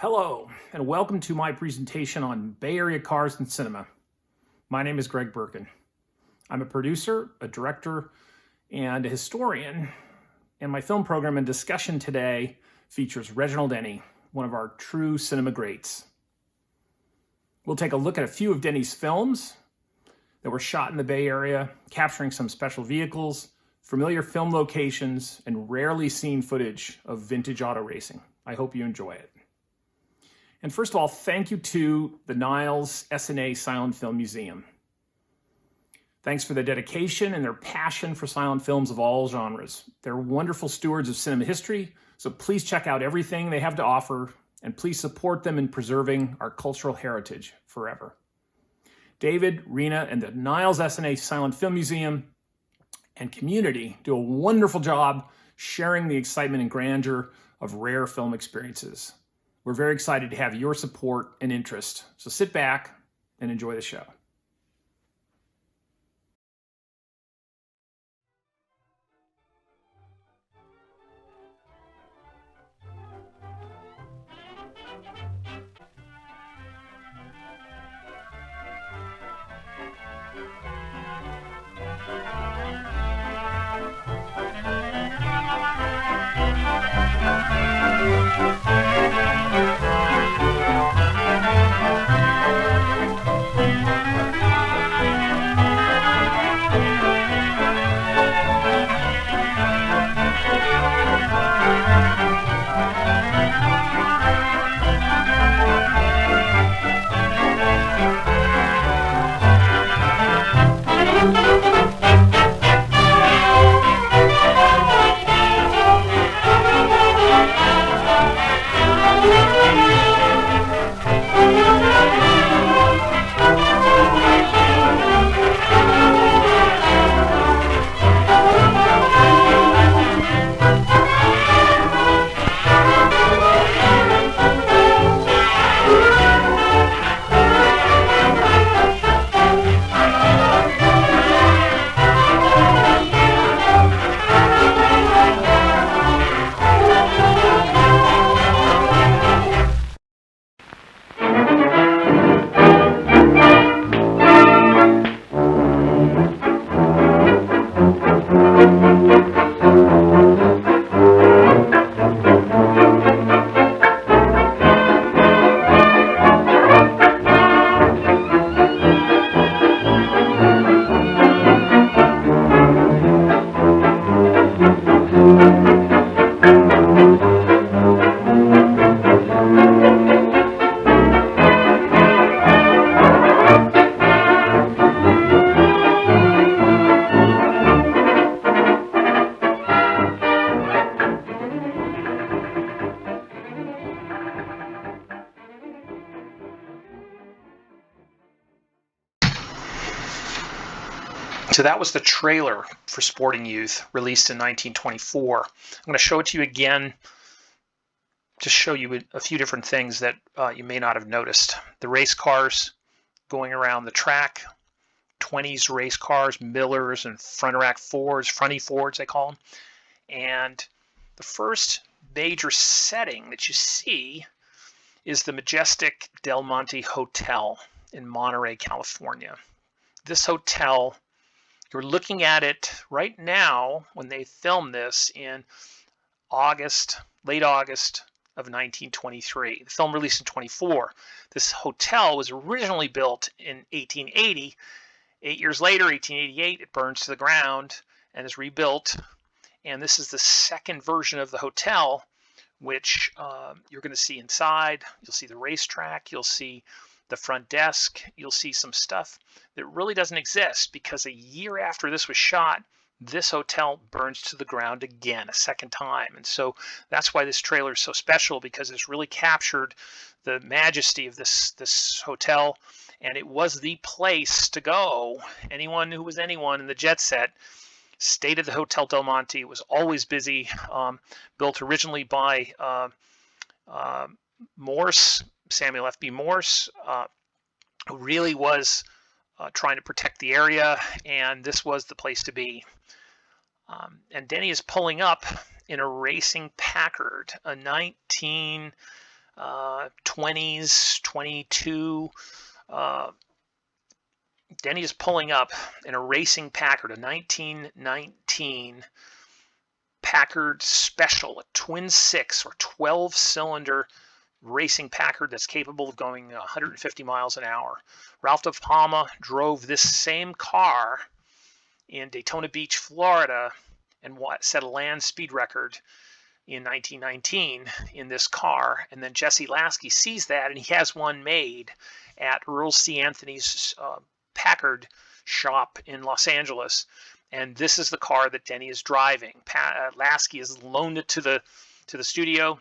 Hello, and welcome to my presentation on Bay Area cars and cinema. My name is Greg Birkin. I'm a producer, a director, and a historian, and my film program and discussion today features Reginald Denny, one of our true cinema greats. We'll take a look at a few of Denny's films that were shot in the Bay Area, capturing some special vehicles, familiar film locations, and rarely seen footage of vintage auto racing. I hope you enjoy it. And first of all, thank you to the Niles S&A Silent Film Museum. Thanks for their dedication and their passion for silent films of all genres. They're wonderful stewards of cinema history, so please check out everything they have to offer, and please support them in preserving our cultural heritage forever. David, Rena, and the Niles S&A Silent Film Museum and community do a wonderful job sharing the excitement and grandeur of rare film experiences. We're very excited to have your support and interest, so sit back and enjoy the show. So that was the trailer for Sporting Youth, released in 1924. I'm going to show it to you again to show you a few different things that you may not have noticed. The race cars going around the track, 20s race cars, Millers and front rack Fords, fronty Fords they call them. And the first major setting that you see is the majestic Del Monte Hotel in Monterey, California. This hotel, you're looking at it right now when they filmed this in August, late August of 1923. The film released in 24. This hotel was originally built in 1880. 8 years later, 1888, it burns to the ground and is rebuilt. And this is the second version of the hotel, which you're going to see inside. You'll see the racetrack. You'll see the front desk. You'll see some stuff that really doesn't exist because a year after this was shot, this hotel burns to the ground again a second time. And so that's why this trailer is so special, because it's really captured the majesty of this hotel, and it was the place to go. Anyone who was anyone in the jet set stayed at the Hotel Del Monte. It was always busy, built originally by Morse, Samuel F.B. Morse, who really was trying to protect the area, and this was the place to be. And Denny is pulling up in a racing Packard, a 19 20s, 22. Denny is pulling up in a racing Packard, a 1919 Packard Special, a twin 6 or 12-cylinder racing Packard that's capable of going 150 miles an hour. Ralph De Palma drove this same car in Daytona Beach, Florida, and set a land speed record in 1919 in this car. And then Jesse Lasky sees that, and he has one made at Earl C. Anthony's Packard shop in Los Angeles. And this is the car that Denny is driving. Lasky has loaned it to the studio,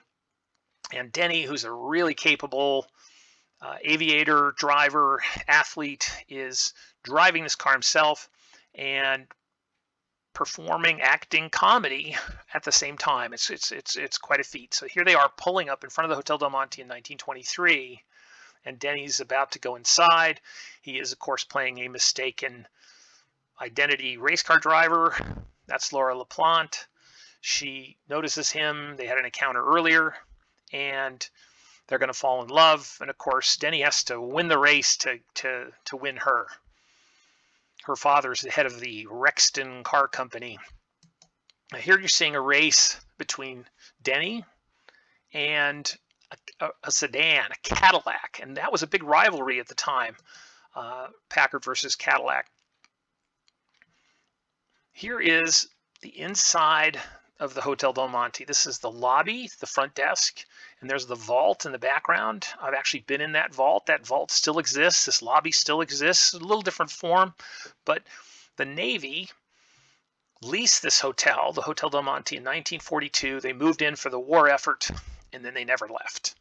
and Denny, who's a really capable aviator, driver, athlete, is driving this car himself and performing, acting comedy at the same time. It's quite a feat. So here they are pulling up in front of the Hotel Del Monte in 1923, and Denny's about to go inside. He is, of course, playing a mistaken identity race car driver. That's Laura LaPlante. She notices him. They had an encounter earlier, and they're going to fall in love. And of course, Denny has to win the race to win her. Her father's the head of the Rexton Car Company. Now here you're seeing a race between Denny and a sedan, a Cadillac, and that was a big rivalry at the time, Packard versus Cadillac. Here is the inside of the Hotel Del Monte. This is the lobby, the front desk, and there's the vault in the background. I've actually been in that vault. That vault still exists. This lobby still exists. A little different form, but the Navy leased this hotel, the Hotel Del Monte, in 1942. They moved in for the war effort, and then they never left.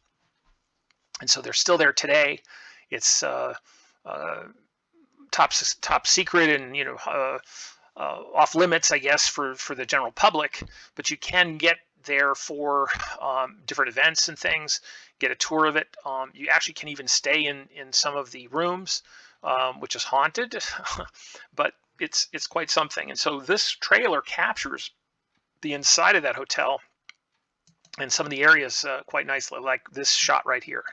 And so they're still there today. It's top secret, and off limits, I guess, for the general public, but you can get there for different events and things, get a tour of it. You actually can even stay in some of the rooms, which is haunted, but it's quite something. And so this trailer captures the inside of that hotel and some of the areas quite nicely, like this shot right here.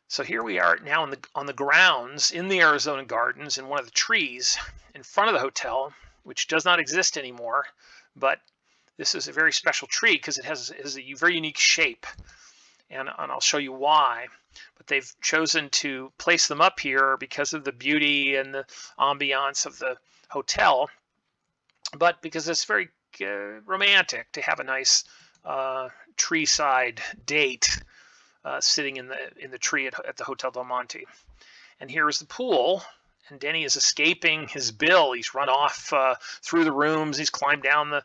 So here we are now on the grounds in the Arizona Gardens, in one of the trees in front of the hotel, which does not exist anymore. But this is a very special tree because it has a very unique shape, and I'll show you why. But they've chosen to place them up here because of the beauty and the ambiance of the hotel, but because it's very romantic to have a nice tree-side date. Sitting in the tree at the Hotel Del Monte. And here is the pool, and Denny is escaping his bill. He's run off through the rooms. He's climbed down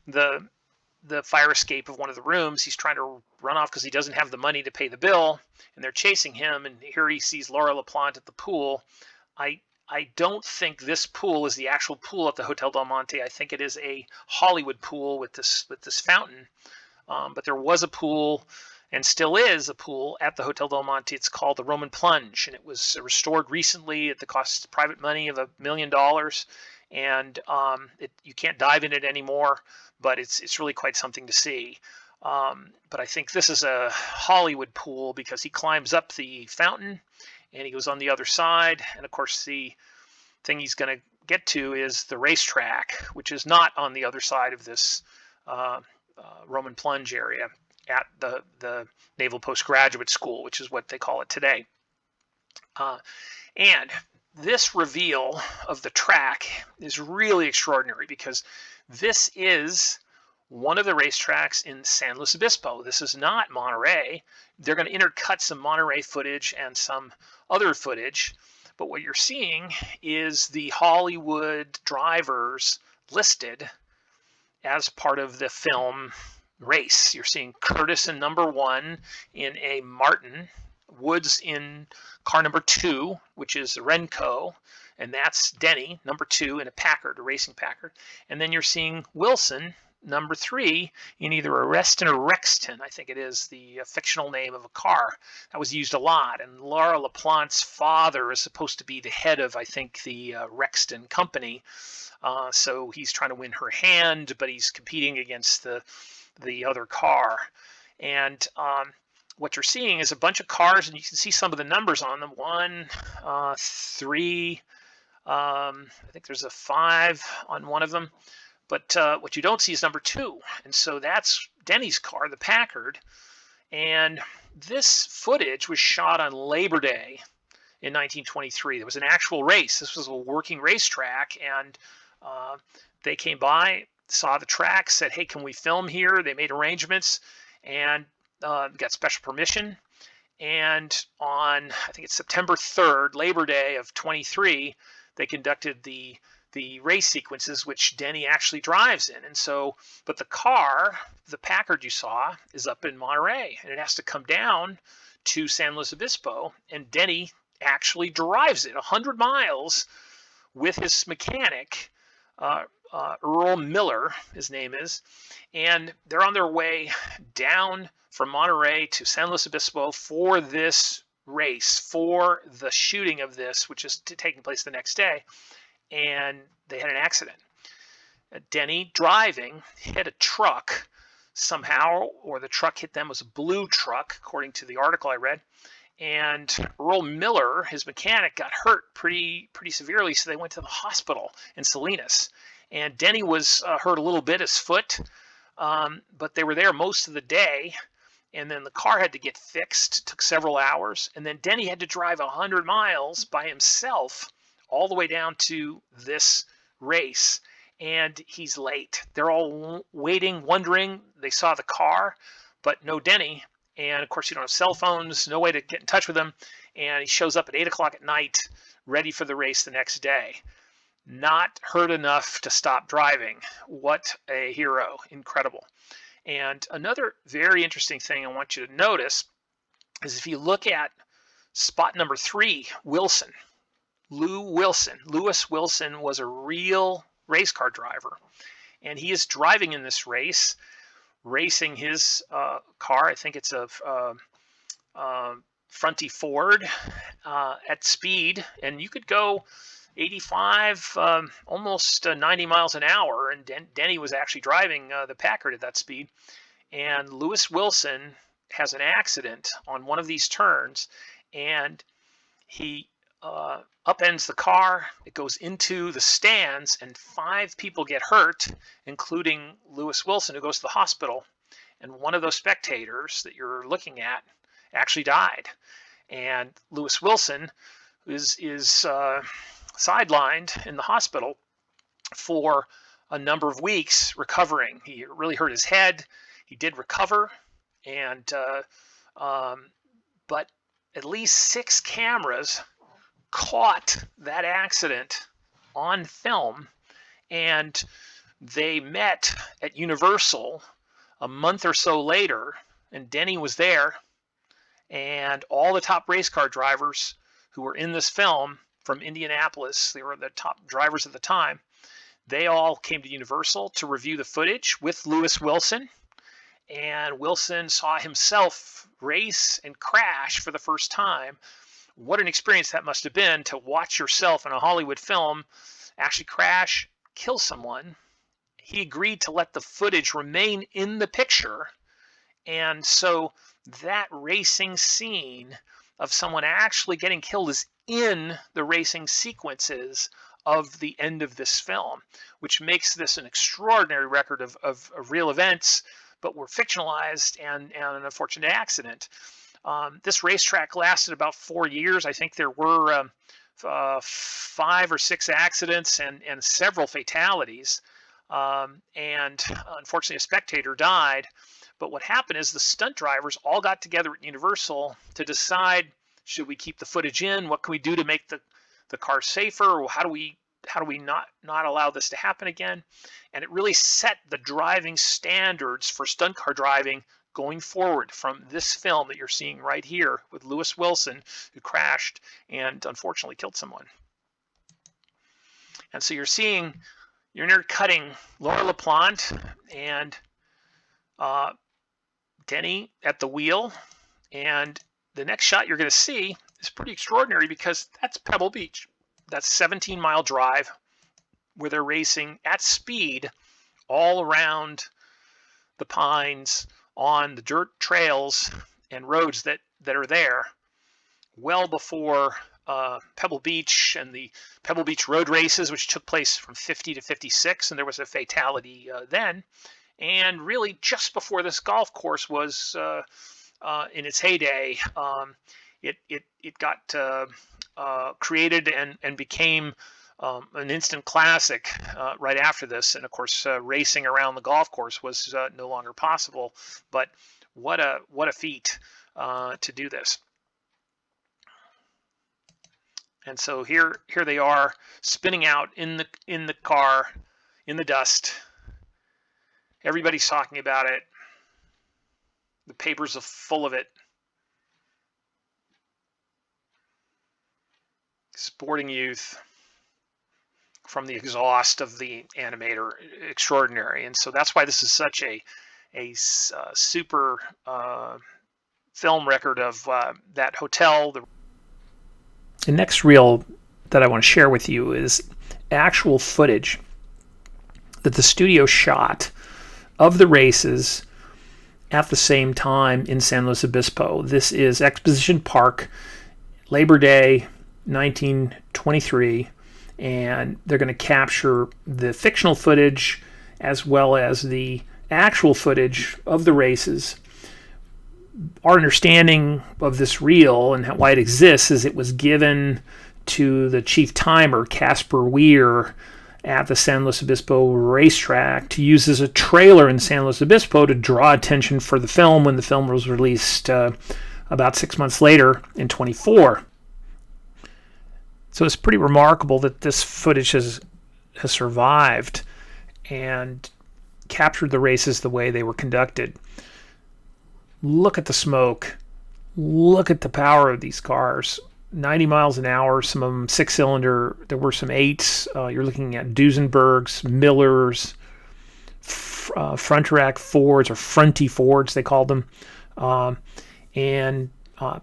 the fire escape of one of the rooms. He's trying to run off because he doesn't have the money to pay the bill, and they're chasing him. And here he sees Laura LaPlante at the pool. I don't think this pool is the actual pool at the Hotel Del Monte. I think it is a Hollywood pool with this fountain. But there was a pool, and still is a pool, at the Hotel Del Monte. It's called the Roman Plunge, and it was restored recently at the cost of private money of $1 million. And you can't dive in it anymore, but it's really quite something to see. But I think this is a Hollywood pool because he climbs up the fountain and he goes on the other side. And of course, the thing he's going to get to is the racetrack, which is not on the other side of this Roman Plunge area at the Naval Postgraduate School, which is what they call it today. And this reveal of the track is really extraordinary because this is one of the racetracks in San Luis Obispo. This is not Monterey. They're going to intercut some Monterey footage and some other footage, but what you're seeing is the Hollywood drivers listed as part of the film race. You're seeing Curtis in number 1 in a Martin, Woods in car number 2, which is a Renco, and that's Denny, number 2, in a Packard, a racing Packard. And then you're seeing Wilson, number 3, in either a Reston or Rexton. I think it is the fictional name of a car that was used a lot. And Laura LaPlante's father is supposed to be the head of, I think, the Rexton company. So he's trying to win her hand, but he's competing against the other car. And what you're seeing is a bunch of cars, and you can see some of the numbers on them. 1, 3, I think there's a 5 on one of them. But what you don't see is number 2. And so that's Denny's car, the Packard. And this footage was shot on Labor Day in 1923. There was an actual race. This was a working racetrack, and they came by, saw the track, said, hey, can we film here? They made arrangements and got special permission. And on, I think it's September 3rd, Labor Day of 23, they conducted the race sequences, which Denny actually drives in. And so, but the car, the Packard you saw, is up in Monterey, and it has to come down to San Luis Obispo, and Denny actually drives it 100 miles with his mechanic, Earl Miller, his name is, and they're on their way down from Monterey to San Luis Obispo for this race, for the shooting of this, which is taking place the next day. And they had an accident. Denny, driving, hit a truck somehow, or the truck hit them. It was a blue truck, according to the article I read. And Earl Miller, his mechanic, got hurt pretty severely, so they went to the hospital in Salinas. And Denny was hurt a little bit, his foot, but they were there most of the day. And then the car had to get fixed. It took several hours. And then Denny had to drive 100 miles by himself all the way down to this race, and he's late. They're all waiting, wondering. They saw the car, but no Denny. And of course, you don't have cell phones, no way to get in touch with him. And he shows up at 8 o'clock at night, ready for the race the next day. Not hurt enough to stop driving. What a hero. Incredible. And another very interesting thing I want you to notice is if you look at spot number 3, Wilson. Lewis Wilson was a real race car driver, and he is driving in this race, racing his car. I think it's a Fronty Ford at speed, and you could go 85, almost 90 miles an hour, and Denny was actually driving the Packard at that speed. And Lewis Wilson has an accident on one of these turns, and he upends the car. It goes into the stands, and 5 people get hurt, including Lewis Wilson, who goes to the hospital. And one of those spectators that you're looking at actually died. And Lewis Wilson is sidelined in the hospital for a number of weeks, recovering. He really hurt his head. He did recover, and but at least 6 cameras caught that accident on film, and they met at Universal a month or so later, and Denny was there, and all the top race car drivers who were in this film from Indianapolis, they were the top drivers at the time, they all came to Universal to review the footage with Lewis Wilson, and Wilson saw himself race and crash for the first time. What an experience that must have been to watch yourself in a Hollywood film actually crash, kill someone. He agreed to let the footage remain in the picture. And so that racing scene of someone actually getting killed is in the racing sequences of the end of this film, which makes this an extraordinary record of real events, but were fictionalized and an unfortunate accident. This racetrack lasted about 4 years. I think there were 5 or 6 accidents and several fatalities. And unfortunately, a spectator died. But what happened is the stunt drivers all got together at Universal to decide, should we keep the footage in? What can we do to make the car safer? Or how do we not allow this to happen again? And it really set the driving standards for stunt car driving going forward from this film that you're seeing right here with Lewis Wilson, who crashed and unfortunately killed someone. And so you're near cutting Laura LaPlante and Denny at the wheel. And the next shot you're going to see is pretty extraordinary because that's Pebble Beach. That's a 17-mile drive where they're racing at speed all around the pines, on the dirt trails and roads that are there, well before Pebble Beach and the Pebble Beach road races, which took place from 50 to 56, and there was a fatality then. And really just before this golf course was in its heyday, it got created and became an instant classic right after this. And of course, racing around the golf course was no longer possible. But what a feat to do this. And so here they are spinning out in the car, in the dust. Everybody's talking about it. The papers are full of it. Sporting youth from the exhaust of the animator, extraordinary. And so that's why this is such a super film record of that hotel. The next reel that I want to share with you is actual footage that the studio shot of the races at the same time in San Luis Obispo. This is Exposition Park, Labor Day 1923, and they're going to capture the fictional footage as well as the actual footage of the races. Our understanding of this reel and why it exists is it was given to the chief timer, Casper Weir, at the San Luis Obispo racetrack to use as a trailer in San Luis Obispo to draw attention for the film when the film was released about 6 months later in 24. So it's pretty remarkable that this footage has survived and captured the races the way they were conducted. Look at the smoke. Look at the power of these cars. 90 miles an hour, some of them 6-cylinder. There were some 8s. You're looking at Duesenbergs, Millers, front rack Fords, or fronty Fords they called them, and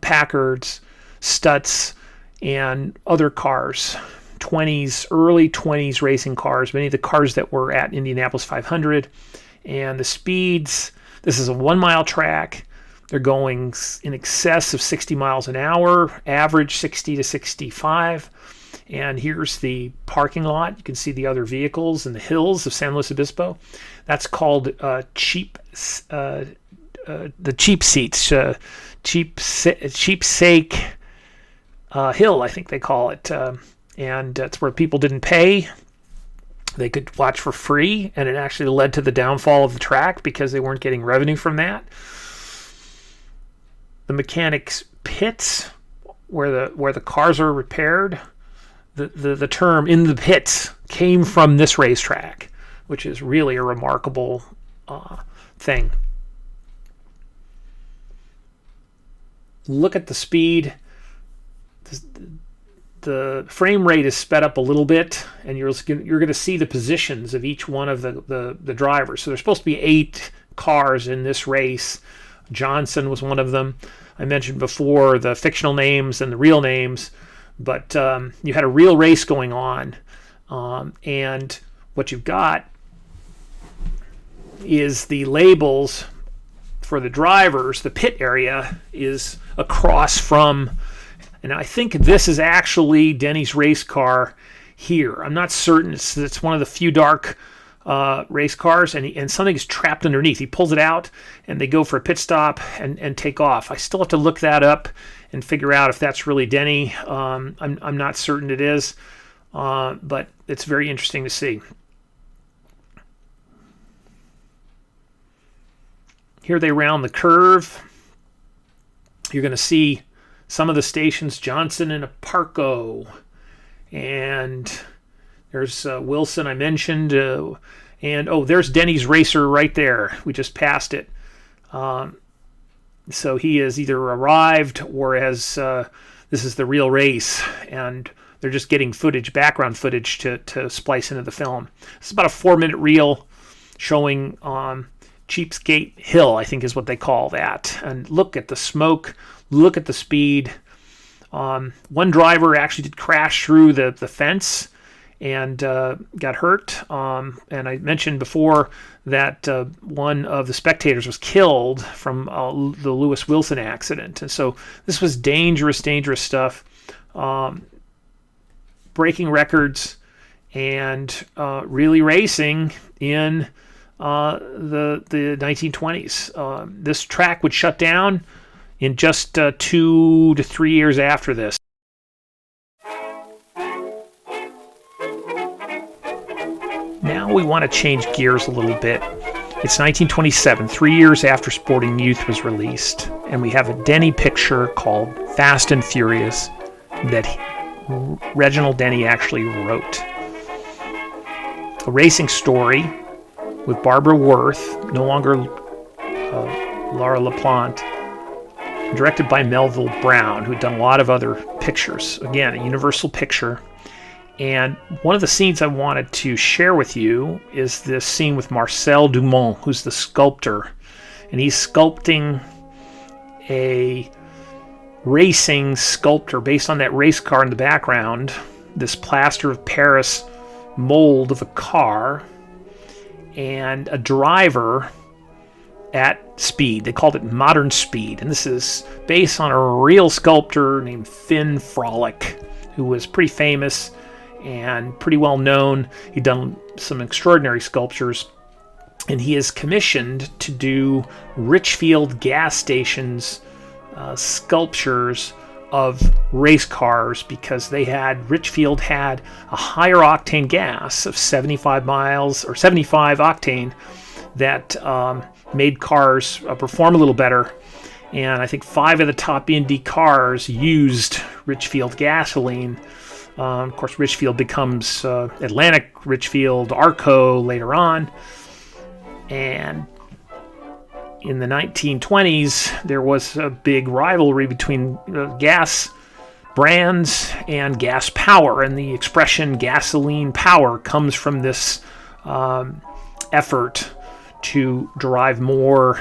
Packards, Stutz, and other cars. 20s, early 20s racing cars, many of the cars that were at Indianapolis 500. And the speeds, this is a 1-mile track. They're going in excess of 60 miles an hour, average 60 to 65. And here's the parking lot. You can see the other vehicles in the hills of San Luis Obispo. That's called the cheap seats, Cheapsake Hill, I think they call it. And that's where people didn't pay. They could watch for free, and it actually led to the downfall of the track because they weren't getting revenue from that. The mechanics' pits, where the cars are repaired, the term "in the pits" came from this racetrack, which is really a remarkable thing. Look at the speed. The frame rate is sped up a little bit, and you're going to see the positions of each one of the drivers. So there's supposed to be 8 cars in this race. Johnson was one of them. I mentioned before the fictional names and the real names, but you had a real race going on, and what you've got is the labels for the drivers. The pit area is across from, and I think this is actually Denny's race car here. I'm not certain. It's one of the few dark race cars, and something's trapped underneath. He pulls it out, and they go for a pit stop and take off. I still have to look that up and figure out if that's really Denny. I'm not certain it is, but it's very interesting to see. Here they round the curve. You're going to see some of the stations, Johnson and Aparco, and there's Wilson I mentioned, and there's Denny's Racer right there. We just passed it. So he has either arrived or this is the real race, and they're just getting background footage to splice into the film. It's about a 4-minute reel showing Cheapsake Hill, I think is what they call that. And look at the smoke, look at the speed. One driver actually did crash through the fence, and got hurt. And I mentioned before that one of the spectators was killed from the Lewis Wilson accident. And so this was dangerous stuff, breaking records and really racing in the 1920s. This track would shut down in just 2 to 3 years after this. Now we want to change gears a little bit. It's 1927, 3 years after Sporting Youth was released, and we have a Denny picture called Fast and Furious that Reginald Denny actually wrote. A racing story with Barbara Worth, no longer Laura LaPlante, directed by Melville Brown, who had done a lot of other pictures. Again, a Universal picture. And one of the scenes I wanted to share with you is this scene with Marcel Dumont, who's the sculptor. And he's sculpting a racing sculpture based on that race car in the background, this plaster of Paris mold of a car, and a driver at speed. They called it modern speed. And this is based on a real sculptor named Finn Frolic, who was pretty famous and pretty well known. He'd done some extraordinary sculptures, and he is commissioned to do Richfield gas stations sculptures of race cars, because Richfield had a higher octane gas of 75 octane that made cars perform a little better. And I think 5 of the top Indy cars used Richfield gasoline. Of course, Richfield becomes Atlantic Richfield, Arco later on. And in the 1920s, there was a big rivalry between gas brands and gas power. And the expression gasoline power comes from this effort to derive more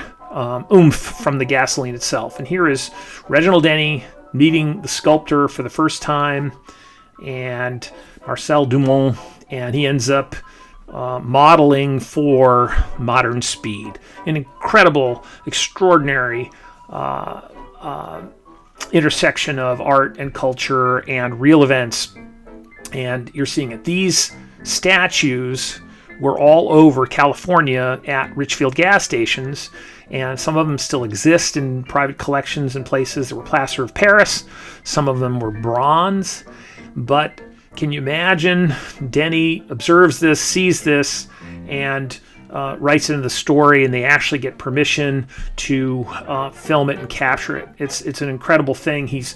oomph from the gasoline itself. And here is Reginald Denny meeting the sculptor for the first time, and Marcel Dumont, and he ends up modeling for Modern Speed. An incredible, extraordinary intersection of art and culture and real events. And you're seeing it. These statues were all over California at Richfield gas stations, and some of them still exist in private collections and places that were plaster of Paris. Some of them were bronze. But can you imagine? Denny observes this, sees this, and writes it in the story, and they actually get permission to film it and capture it. It's an incredible thing. He's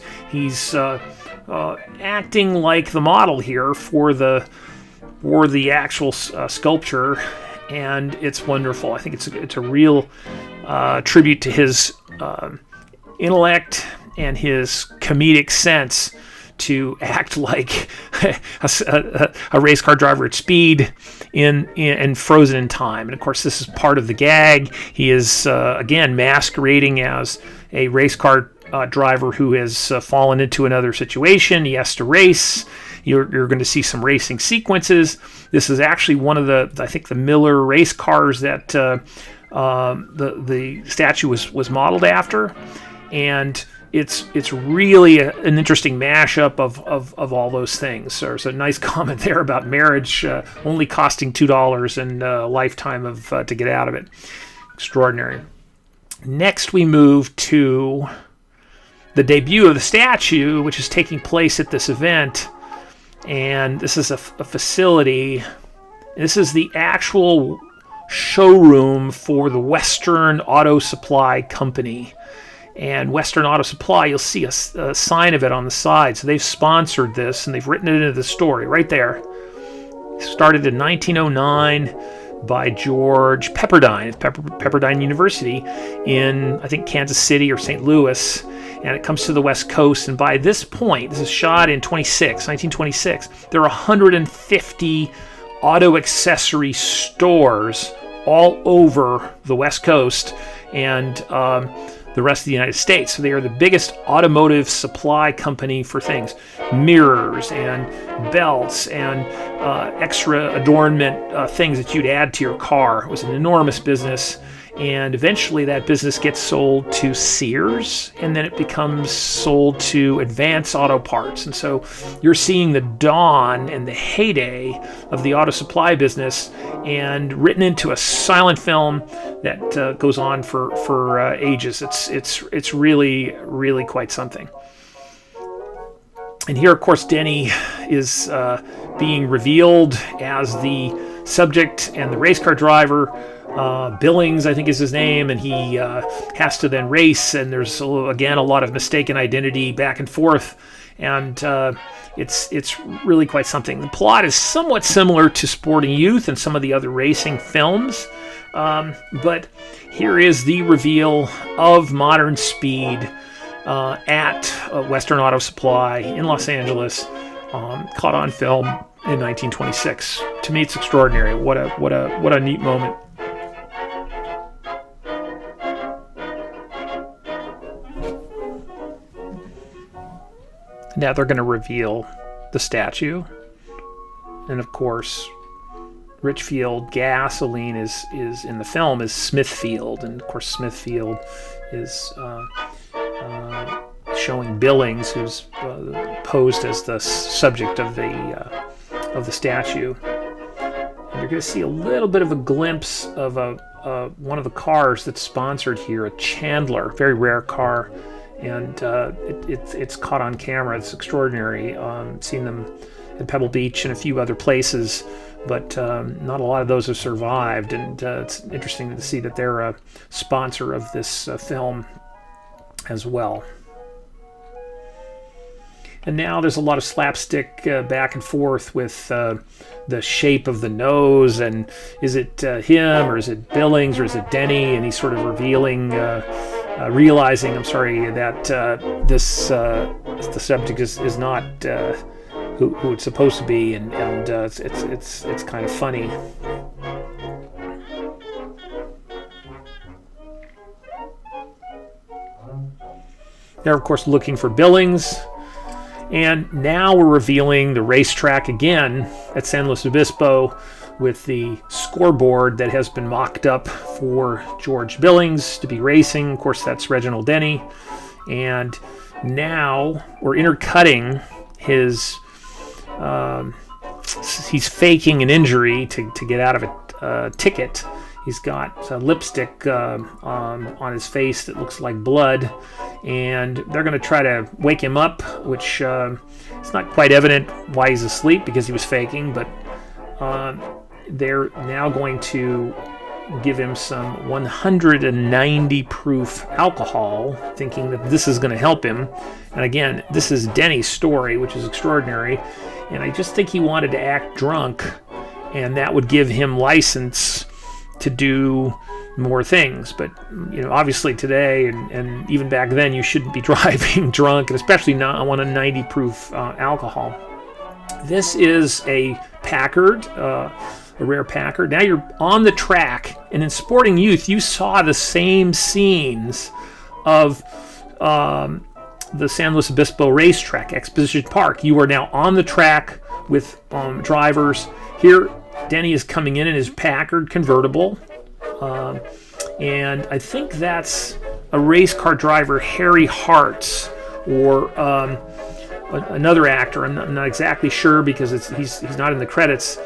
acting like the model here for the actual sculpture, and it's wonderful. I think it's a real tribute to his intellect and his comedic sense to act like a race car driver at speed and frozen in time. And of course, this is part of the gag. He is again masquerading as a race car driver who has fallen into another situation. He has to race. You're going to see some racing sequences. This is actually one of the Miller race cars that the statue was modeled after, and it's really an interesting mashup of all those things. There's a nice comment there about marriage only costing $2 and a lifetime to get out of it. Extraordinary. Next, we move to the debut of the statue, which is taking place at this event. And this is a facility. This is the actual showroom for the Western Auto Supply Company. And Western Auto Supply, you'll see a sign of it on the side. So they've sponsored this, and they've written it into the story right there. It started in 1909 by George Pepperdine at Pepperdine University in, I think, Kansas City or St. Louis. And it comes to the West Coast. And by this point, this is shot in 1926, there are 150 auto accessory stores all over the West Coast. And the rest of the United States. So they are the biggest automotive supply company for things, mirrors and belts and extra adornment things that you'd add to your car. It was an enormous business. And eventually that business gets sold to Sears, and then it becomes sold to Advance Auto Parts. And so you're seeing the dawn and the heyday of the auto supply business, and written into a silent film that goes on for ages. It's really, really quite something. And here, of course, Denny is being revealed as the subject and the race car driver. Billings, I think, is his name, and he has to then race, and there's again a lot of mistaken identity back and forth, and it's really quite something. The plot is somewhat similar to Sporting Youth and some of the other racing films, but here is the reveal of Modern Speed at Western Auto Supply in Los Angeles, caught on film in 1926. To me, it's extraordinary. What a neat moment. Now they're going to reveal the statue, and of course, Richfield Gasoline is in the film is Smithfield, and of course Smithfield is showing Billings, who's posed as the subject of the statue. And you're going to see a little bit of a glimpse of one of the cars that's sponsored here, a Chandler, very rare car. And it's caught on camera. It's extraordinary. Seen them at Pebble Beach and a few other places, but not a lot of those have survived. And it's interesting to see that they're a sponsor of this film as well. And now there's a lot of slapstick back and forth with the shape of the nose, and is it him, or is it Billings, or is it Denny? And he's sort of realizing, that the subject is not who it's supposed to be, and it's kind of funny. They're of course looking for Billings. And now we're revealing the racetrack again at San Luis Obispo with the scoreboard that has been mocked up for George Billings to be racing. Of course, that's Reginald Denny. And now we're intercutting his... he's faking an injury to get out of a ticket. He's got lipstick on his face that looks like blood, and they're going to try to wake him up, which it's not quite evident why he's asleep because he was faking, but they're now going to give him some 190 proof alcohol, thinking that this is going to help him. And again, this is Denny's story, which is extraordinary, and I just think he wanted to act drunk, and that would give him license to do more things. But obviously today and even back then, you shouldn't be driving drunk, and especially not on 190 proof alcohol. This is a Packard, a rare Packard. Now you're on the track, and in Sporting Youth you saw the same scenes of the San Luis Obispo racetrack, Exposition Park. You are now on the track with drivers. Here Denny is coming in his Packard convertible, and I think that's a race car driver, Harry Hartz, or another actor. I'm not exactly sure because he's not in the credits.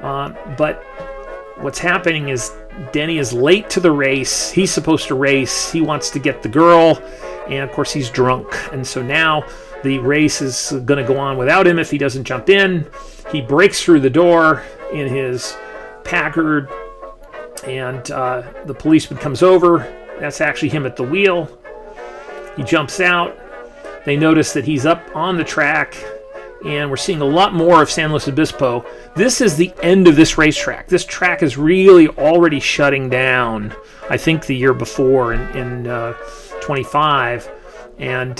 But what's happening is Denny is late to the race. He's supposed to race. He wants to get the girl, and of course he's drunk. And so now the race is going to go on without him if he doesn't jump in. He breaks through the door in his Packard, and the policeman comes over. That's actually him at the wheel. He jumps out. They notice that he's up on the track, and we're seeing a lot more of San Luis Obispo. This is the end of this racetrack. This track is really already shutting down, I think the year before in 25, and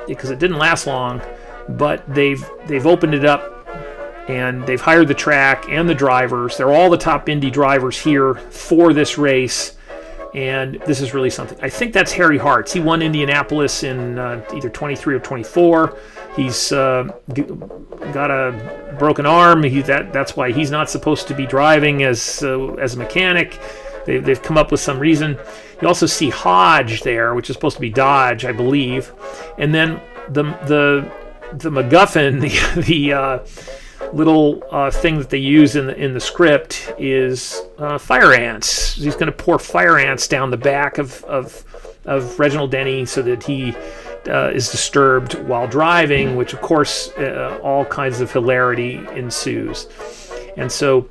because it didn't last long, but they've opened it up, and they've hired the track and the drivers. They're all the top Indy drivers here for this race. And this is really something. I think that's Harry Hartz. He won Indianapolis in either 23 or 24. He's got a broken arm. That's why he's not supposed to be driving as a mechanic. They've come up with some reason. You also see Hodge there, which is supposed to be Dodge, I believe. And then the MacGuffin, the little thing that they use in the script is fire ants. He's going to pour fire ants down the back of Reginald Denny so that he is disturbed while driving, which of course all kinds of hilarity ensues. And so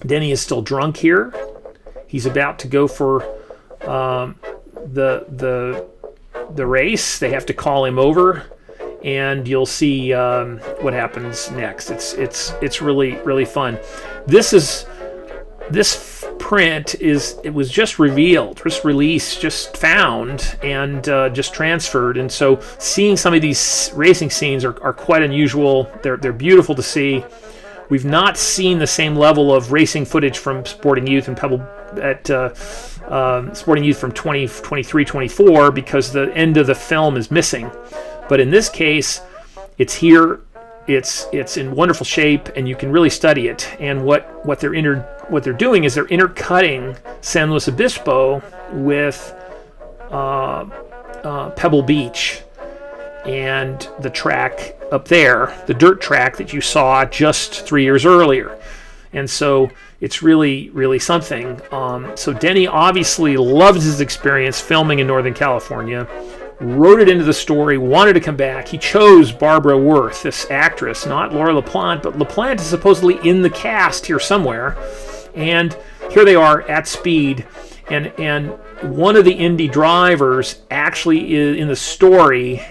Denny is still drunk here. He's about to go for the race. They have to call him over, and you'll see what happens next. It's really fun. This print was just revealed, just released, just found, and just transferred. And so seeing some of these racing scenes are quite unusual. They're beautiful to see. We've not seen the same level of racing footage from Sporting Youth and Pebble at Sporting Youth from 2023, 24 because the end of the film is missing. But in this case, it's here. It's in wonderful shape, and you can really study it. And what they're doing is they're intercutting San Luis Obispo with Pebble Beach and the track up there, the dirt track that you saw just 3 years earlier. And so it's really something. So Denny obviously loved his experience filming in Northern California, wrote it into the story, wanted to come back. He chose Barbara Worth, this actress, not Laura LaPlante, but LaPlante is supposedly in the cast here somewhere. And here they are at speed. And one of the Indy drivers actually is, in the story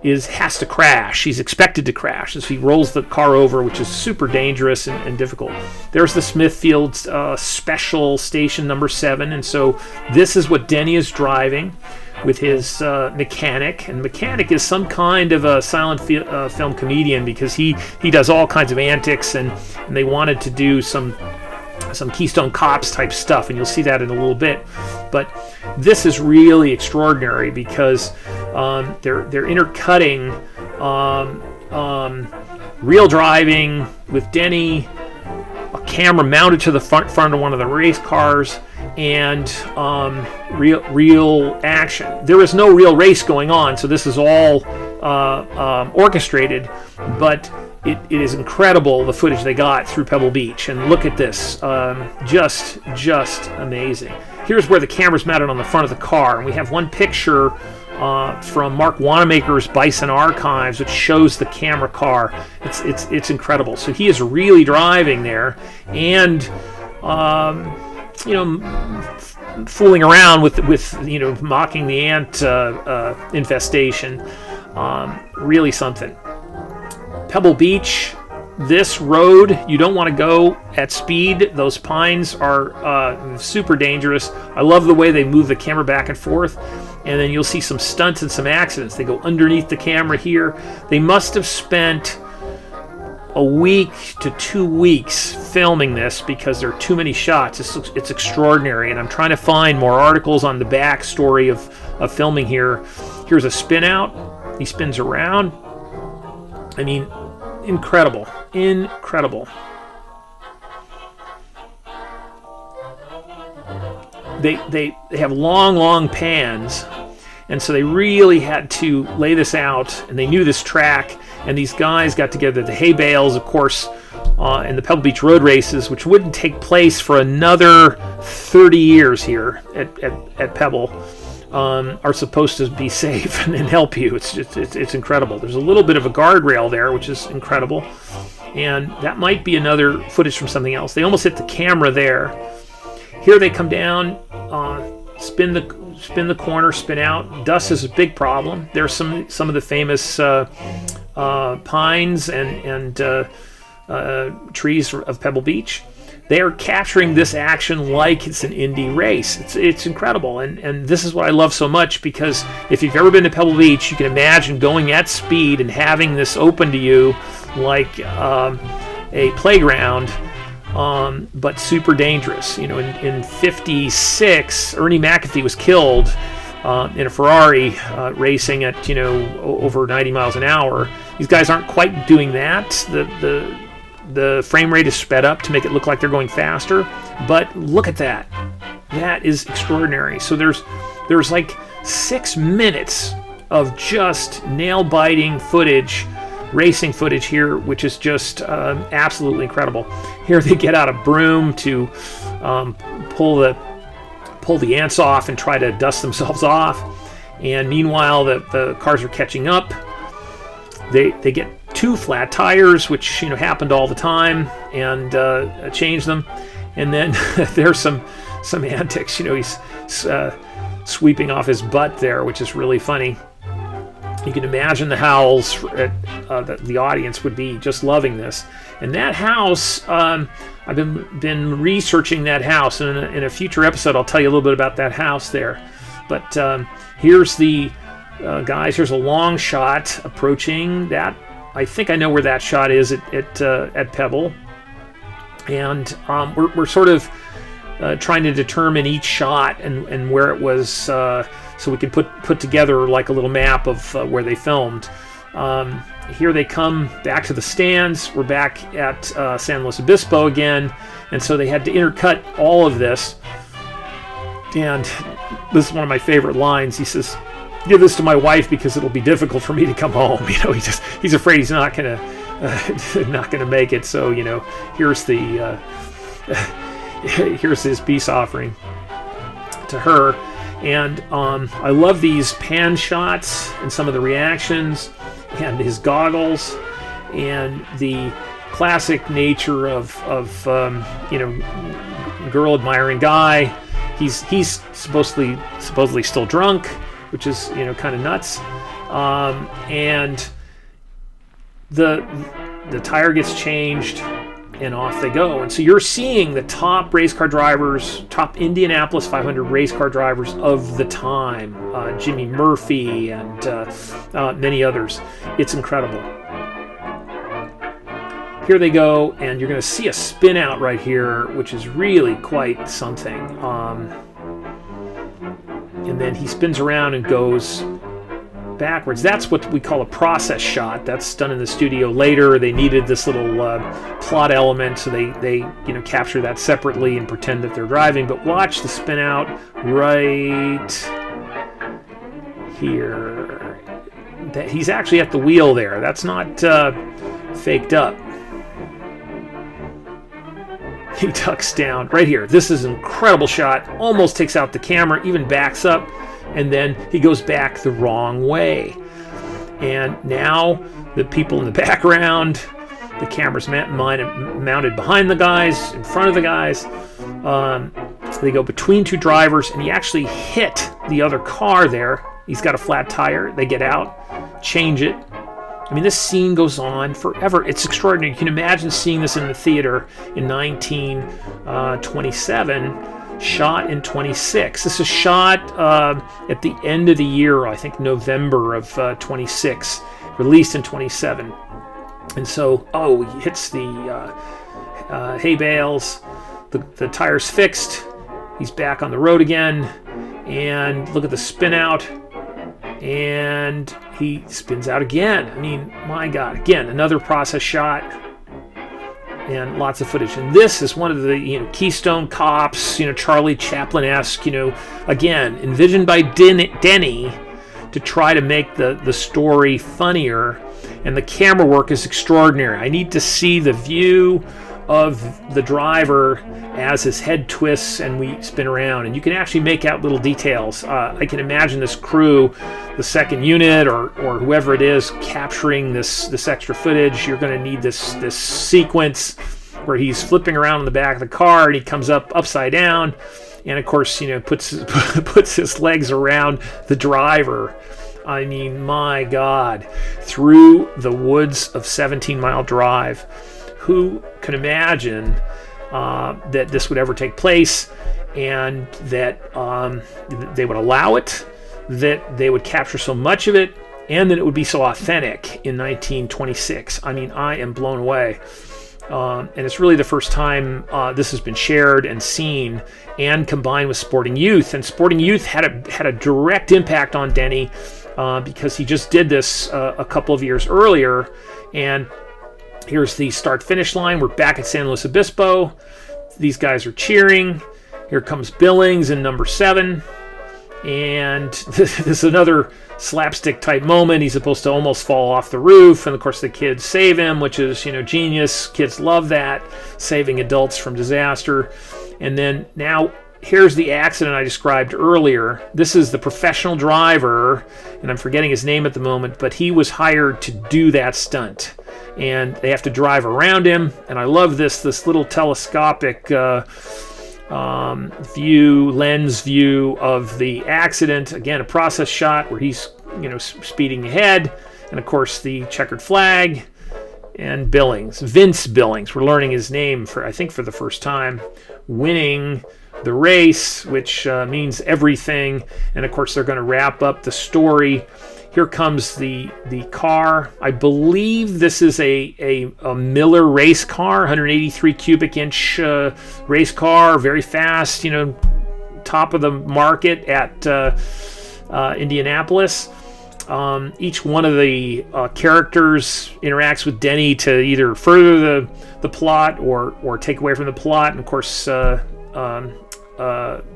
has to crash. He's expected to crash as he rolls the car over, which is super dangerous and difficult. There's the Smithfield Special Station number 7, and so this is what Denny is driving with his mechanic. And mechanic is some kind of a silent film comedian because he does all kinds of antics, and they wanted to do some Keystone Cops type stuff, and you'll see that in a little bit. But this is really extraordinary because they're intercutting real driving with Denny, a camera mounted to the front of one of the race cars, and real action. There is no real race going on, so this is all orchestrated, but it is incredible, the footage they got through Pebble Beach. And look at this, just amazing. Here's where the camera's mounted on the front of the car, and we have one picture from Mark Wanamaker's Bison Archives, which shows the camera car. It's incredible. So he is really driving there, and fooling around with mocking the ant infestation. Really something. Pebble Beach, this road, you don't want to go at speed. Those pines are super dangerous. I love the way they move the camera back and forth. And then you'll see some stunts and some accidents. They go underneath the camera here. They must have spent a week to 2 weeks filming this because there are too many shots. It's extraordinary. And I'm trying to find more articles on the backstory of filming here. Here's a spin out. He spins around. I mean, incredible. They have long pans, and so they really had to lay this out, and they knew this track, and these guys got together, the hay bales, of course, in the Pebble Beach road races, which wouldn't take place for another 30 years here at Pebble, are supposed to be safe and help you. It's incredible. There's a little bit of a guardrail there, which is incredible, and that might be another footage from something else. They almost hit the camera there. Here they come down, spin the corner, spin out. Dust is a big problem. There's some of the famous pines and trees of Pebble Beach. They are capturing this action like it's an Indy race. It's incredible, and this is what I love so much, because if you've ever been to Pebble Beach, you can imagine going at speed and having this open to you like a playground. but super dangerous. You know, in 56, Ernie McAfee was killed in a Ferrari racing at, you know, over 90 miles an hour. These guys aren't quite doing that. The frame rate is sped up to make it look like they're going faster, but look at that. That is extraordinary. So there's like 6 minutes of just nail-biting footage, racing footage here, which is just absolutely incredible. Here they get out a broom to pull the ants off and try to dust themselves off. And meanwhile, the cars are catching up. They get 2 flat tires, which, you know, happened all the time, and change them. And then there's some antics. You know, he's sweeping off his butt there, which is really funny. You can imagine the howls the audience would be just loving this. And that house, I've been researching that house, and in a future episode I'll tell you a little bit about that house there. But here's the guys. Here's a long shot approaching that. I think I know where that shot is at Pebble, and we're sort of trying to determine each shot and where it was, so we can put together like a little map of where they filmed. Here they come back to the stands. We're back at San Luis Obispo again, and so they had to intercut all of this. And this is one of my favorite lines. He says, "Give this to my wife because it'll be difficult for me to come home." You know, he's afraid he's not gonna make it. So, you know, here's the here's his peace offering to her. And I love these pan shots and some of the reactions and his goggles and the classic nature of you know, girl admiring guy. He's supposedly still drunk, which is, you know, kind of nuts. And the tire gets changed, and off they go. And so you're seeing the top race car drivers, top Indianapolis 500 race car drivers of the time, Jimmy Murphy and many others. It's incredible. Here they go, and you're going to see a spin out right here, which is really quite something. And then he spins around and goes backwards. That's what we call a process shot. That's done in the studio later. They needed this little plot element, so they you know, capture that separately and pretend that they're driving. But watch the spin out right here. He's actually at the wheel there. That's not faked up. He ducks down right here. This is an incredible shot. Almost takes out the camera, even backs up, and then he goes back the wrong way. And now the people in the background, the camera's mounted behind the guys, in front of the guys. They go between 2 drivers, and he actually hit the other car there. He's got a flat tire. They get out, change it. I mean, this scene goes on forever. It's extraordinary. You can imagine seeing this in the theater in 1927, shot in 26. This is shot at the end of the year, I think November of 26, released in 27. And so, he hits the hay bales, the tire's fixed, he's back on the road again, and look at the spin out. And he spins out again. I mean, my God. Again, another process shot and lots of footage. And this is one of the, you know, Keystone Cops, you know, Charlie Chaplin-esque, you know, again, envisioned by Denny to try to make the story funnier. And the camera work is extraordinary. I need to see the view of the driver as his head twists and we spin around, and you can actually make out little details. I can imagine this crew, the second unit or whoever it is, capturing this extra footage. You're going to need this sequence where he's flipping around in the back of the car and he comes up upside down, and of course, you know, puts his legs around the driver. I mean, my God, through the woods of 17 Mile Drive. Who can imagine that this would ever take place, and that they would allow it, that they would capture so much of it, and that it would be so authentic in 1926. I mean, I am blown away. And it's really the first time this has been shared and seen and combined with Sporting Youth. And Sporting Youth had a direct impact on Denny because he just did this a couple of years earlier. And here's the start-finish line. We're back at San Luis Obispo. These guys are cheering. Here comes Billings in number 7. And this is another slapstick type moment. He's supposed to almost fall off the roof, and of course the kids save him, which is, genius. Kids love that, saving adults from disaster. And then now here's the accident I described earlier. This is the professional driver, and I'm forgetting his name at the moment, but he was hired to do that stunt. And they have to drive around him, and I love this little telescopic lens view of the accident. Again, a process shot where he's speeding ahead, and of course the checkered flag and Billings, Vince Billings, we're learning his name for the first time, winning the race, which means everything. And of course they're going to wrap up the story. Here comes the car. I believe this is a Miller race car, 183 cubic inch race car, very fast, top of the market at Indianapolis. Each one of the characters interacts with Denny to either further the plot or take away from the plot. And of course,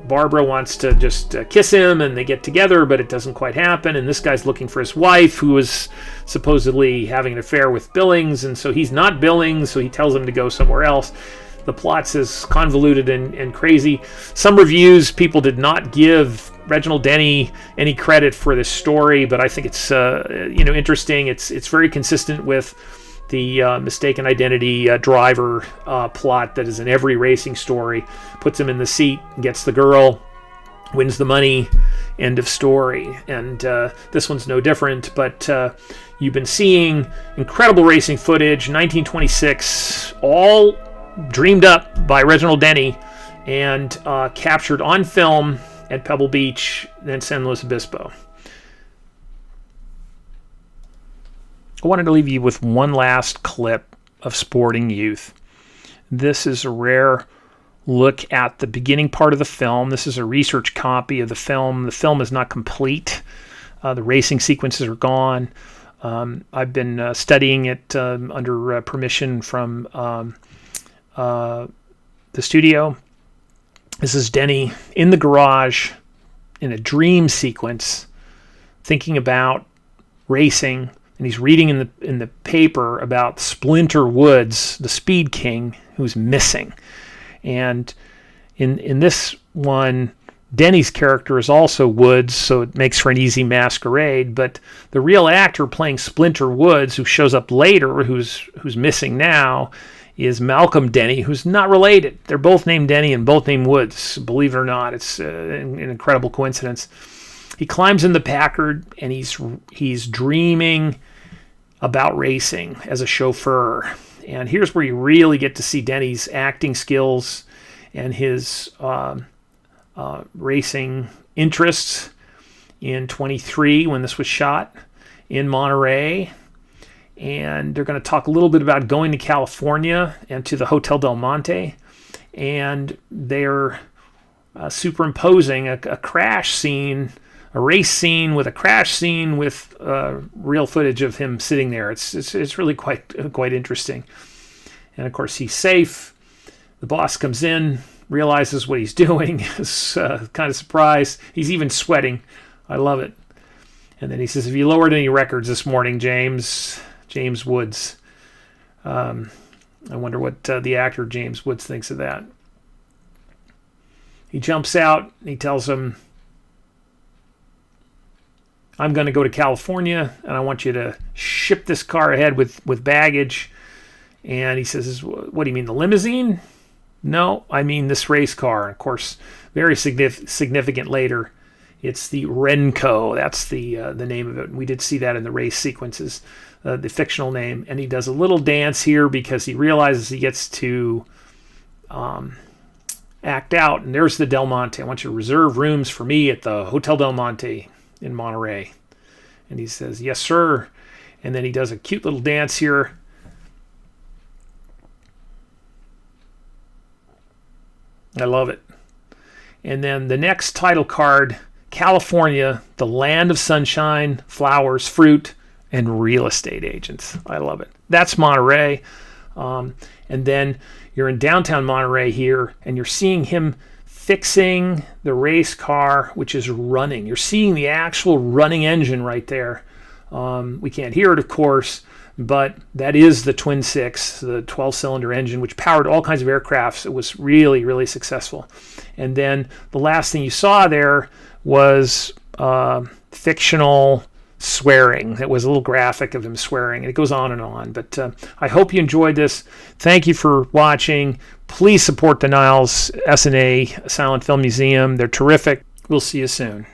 Barbara wants to just kiss him, and they get together, but it doesn't quite happen. And this guy's looking for his wife, who is supposedly having an affair with Billings, and so he's not Billings, so he tells him to go somewhere else. The plot's as convoluted and crazy. Some reviews, people did not give Reginald Denny any credit for this story, but I think it's interesting. It's very consistent with the mistaken identity driver plot that is in every racing story. Puts him in the seat, gets the girl, wins the money, end of story. And this one's no different, but you've been seeing incredible racing footage, 1926, all dreamed up by Reginald Denny and captured on film at Pebble Beach and San Luis Obispo. I wanted to leave you with one last clip of Sporting Youth. This is a rare look at the beginning part of the film. This is a research copy of the film. The film is not complete. The racing sequences are gone. I've been studying it under permission from the studio. This is Denny in the garage in a dream sequence, thinking about racing. And he's reading in the paper about Splinter Woods, the Speed King, who's missing. And in this one, Denny's character is also Woods, so it makes for an easy masquerade. But the real actor playing Splinter Woods, who shows up later, who's missing now, is Malcolm Denny, who's not related. They're both named Denny and both named Woods. Believe it or not, it's an incredible coincidence. He climbs in the Packard, and he's dreaming about racing as a chauffeur. And here's where you really get to see Denny's acting skills and his racing interests in 23 when this was shot in Monterey. And they're going to talk a little bit about going to California and to the Hotel Del Monte. And they're superimposing a crash scene, a race scene with a crash scene with real footage of him sitting there. It's really quite interesting. And of course he's safe. The boss comes in, realizes what he's doing, is kind of surprised. He's even sweating. I love it. And then he says, "Have you lowered any records this morning, James Woods?" I wonder what the actor James Woods thinks of that. He jumps out and he tells him, "I'm going to go to California, and I want you to ship this car ahead with baggage." And he says, "What do you mean, the limousine?" "No, I mean this race car." And of course, very significant later, it's the Renko. That's the name of it. We did see that in the race sequences, the fictional name. And he does a little dance here because he realizes he gets to act out. And there's the Del Monte. "I want you to reserve rooms for me at the Hotel Del Monte in Monterey." And he says, "Yes, sir." And then he does a cute little dance here. I love it. And then the next title card, California, the land of sunshine, flowers, fruit, and real estate agents. I love it. That's Monterey. And then you're in downtown Monterey here, and you're seeing him fixing the race car, which is running. You're seeing the actual running engine right there. We can't hear it, of course, but that is the Twin Six, the 12-cylinder engine, which powered all kinds of aircrafts. It was really, really successful. And then the last thing you saw there was fictional swearing. It was a little graphic of him swearing, and it goes on and on. But I hope you enjoyed this. Thank you for watching. Please support the Niles S&A Silent Film Museum. They're terrific. We'll see you soon.